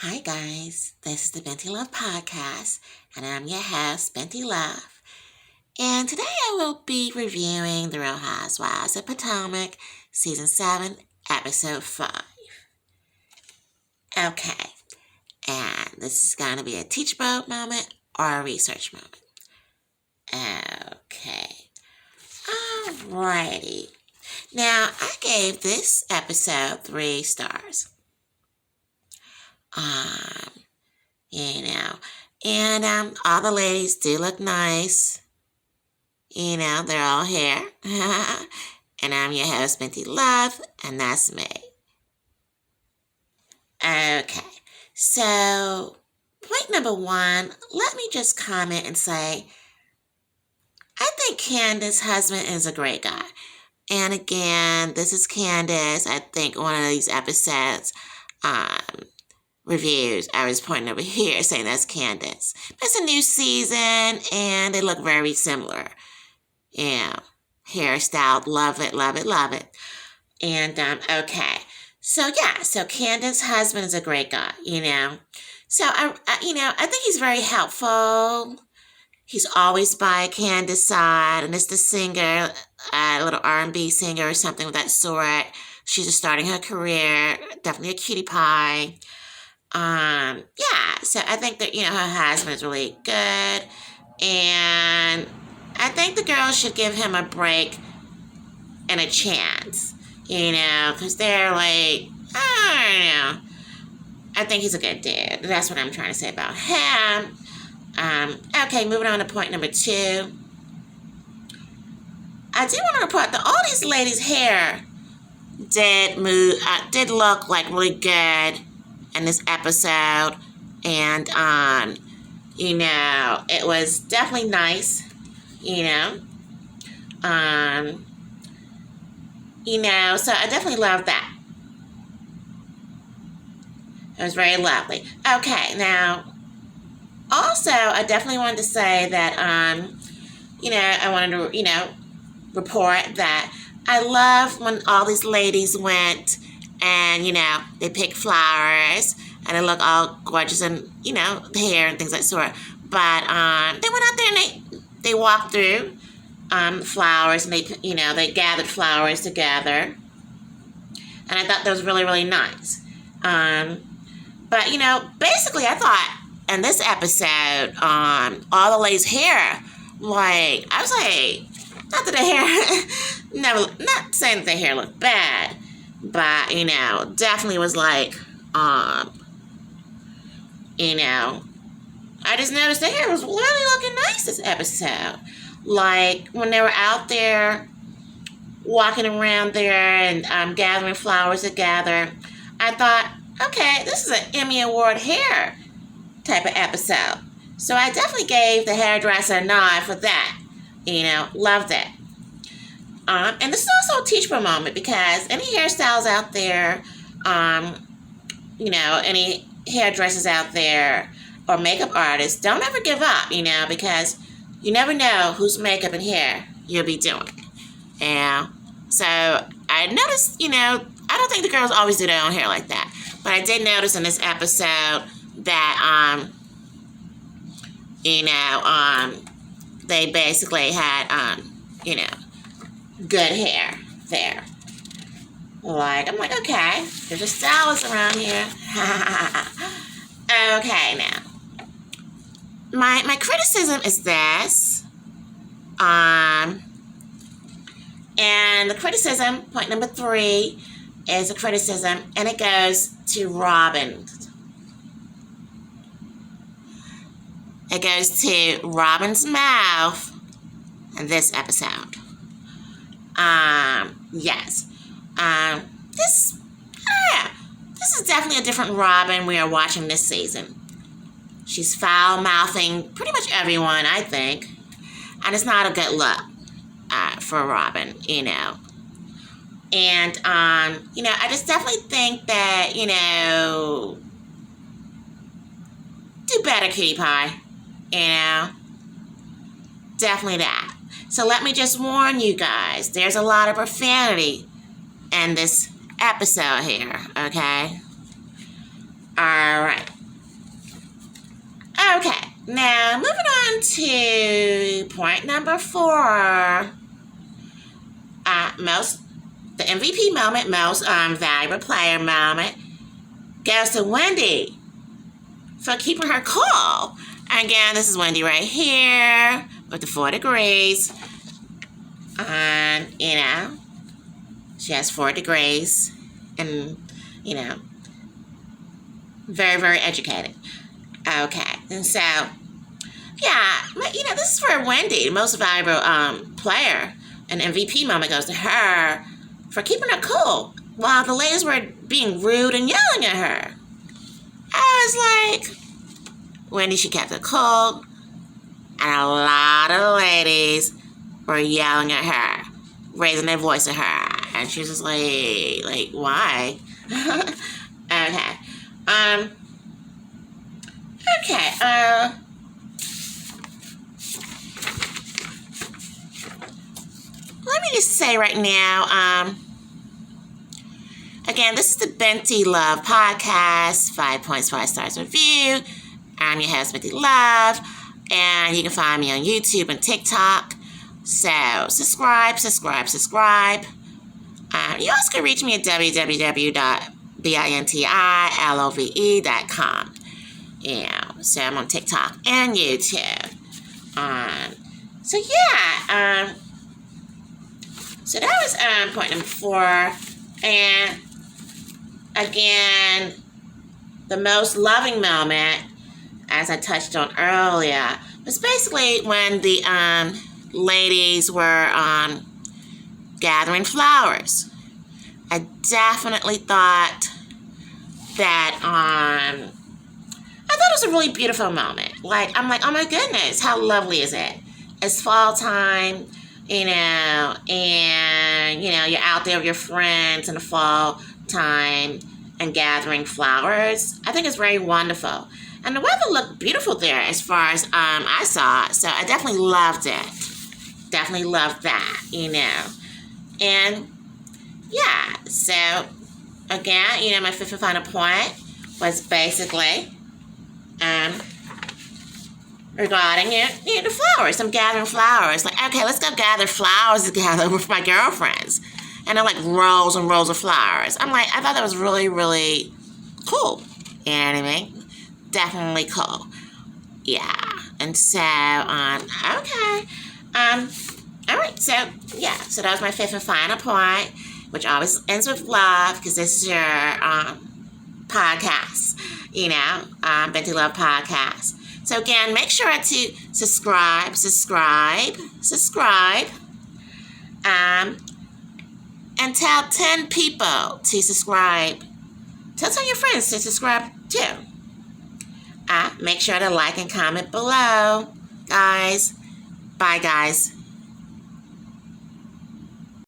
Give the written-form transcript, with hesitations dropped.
Hi guys, this is the Binti Love Podcast, and I'm your host, Binti Love. And today I will be reviewing The Real Housewives of Potomac, Season 7, Episode 5. Okay, and this is going to be a teachable moment or a research moment. Okay, alrighty. Now, I gave this episode 3 stars. And all the ladies do look nice. They're all here. And I'm your host, Binti Love, and that's me. Okay, so point number 1, let me just comment and say, I think Candace's husband is a great guy. And again, this is Candace. I think one of these episodes, reviews, I was pointing over here saying that's Candace. It's a new season and they look very similar. Yeah, hairstyle, love it, love it, love it. And okay, so Candace's husband is a great guy. So I think he's very helpful. He's always by Candace's side, and it's the singer, a little R&B singer or something of that sort. She's just starting her career, definitely a cutie pie. So I think that, her husband is really good, and I think the girls should give him a break and a chance, because they're like, I don't know. I think he's a good dude. That's what I'm trying to say about him. Okay, moving on to point number 2. I do want to report that all these ladies' hair did look like really good in this episode, and it was definitely nice, so I definitely loved that. It was very lovely. Okay, now also I definitely wanted to say that I wanted to report that I love when all these ladies went and, they picked flowers and they look all gorgeous and, hair and things like that sort. But they went out there and they walked through flowers and they gathered flowers together. And I thought that was really, really nice. But, basically I thought in this episode, all the ladies' hair, I was like, not that the hair, not saying that the hair looked bad, but, definitely was like, I just noticed the hair was really looking nice this episode. Like, when they were out there, walking around there and gathering flowers together, I thought, okay, this is an Emmy Award hair type of episode. So I definitely gave the hairdresser a nod for that. Loved it. And this is also a teachable moment because any hairstyles out there, any hairdressers out there or makeup artists, don't ever give up, because you never know whose makeup and hair you'll be doing. So I noticed, I don't think the girls always do their own hair like that. But I did notice in this episode that, they basically had, good hair there. I'm like, okay, there's a stylist around here. Okay, now. My criticism is this. And the criticism, point number 3, is a criticism, and it goes to Robin. It goes to Robin's mouth in this episode. Yes. This is definitely a different Robin we are watching this season. She's foul-mouthing pretty much everyone, I think. And it's not a good look for Robin, And, I just definitely think that, do better, cutie pie. Definitely that. So let me just warn you guys, there's a lot of profanity in this episode here, okay? All right. Now, moving on to point number 4. The MVP moment, most valuable player moment, goes to Wendy for keeping her cool. Again, this is Wendy right here with the 4 degrees. And, she has 4 degrees and, very, very educated. Okay, and so, this is for Wendy, the most valuable player. An MVP moment goes to her for keeping her cool while the ladies were being rude and yelling at her. I was like, Wendy, she kept it cool, and a lot of the ladies were yelling at her, raising their voice at her, and she was just like, why? Okay. Let me just say right now, again, this is the Binti Love Podcast, 5 points, 5 stars review. I'm your host, Binti Love, and you can find me on YouTube and TikTok. So, subscribe. You also can reach me at www.bintilove.com. So I'm on TikTok and YouTube. So that was point number 4. And again, the most loving moment, as I touched on earlier, was basically when the ladies were gathering flowers. I definitely thought that it was a really beautiful moment. I'm like, oh my goodness, how lovely is it? It's fall time, and you're out there with your friends in the fall time and gathering flowers. I think it's very wonderful. And the weather looked beautiful there as far as I saw it. So I definitely loved it. Definitely loved that, And so again, my 5th and final point was basically regarding the flowers. I'm gathering flowers. Okay, let's go gather flowers together with my girlfriends. And they're like rows and rows of flowers. I thought that was really, really cool. You know what I mean? Definitely cool. Yeah. And so, okay. All right. So that was my 5th and final point, which always ends with love, because this is your podcast, Binti Love Podcast. So again, make sure to subscribe, and tell 10 people to subscribe. Tell 10 of your friends to subscribe too. Make sure to like and comment below, guys. Bye, guys.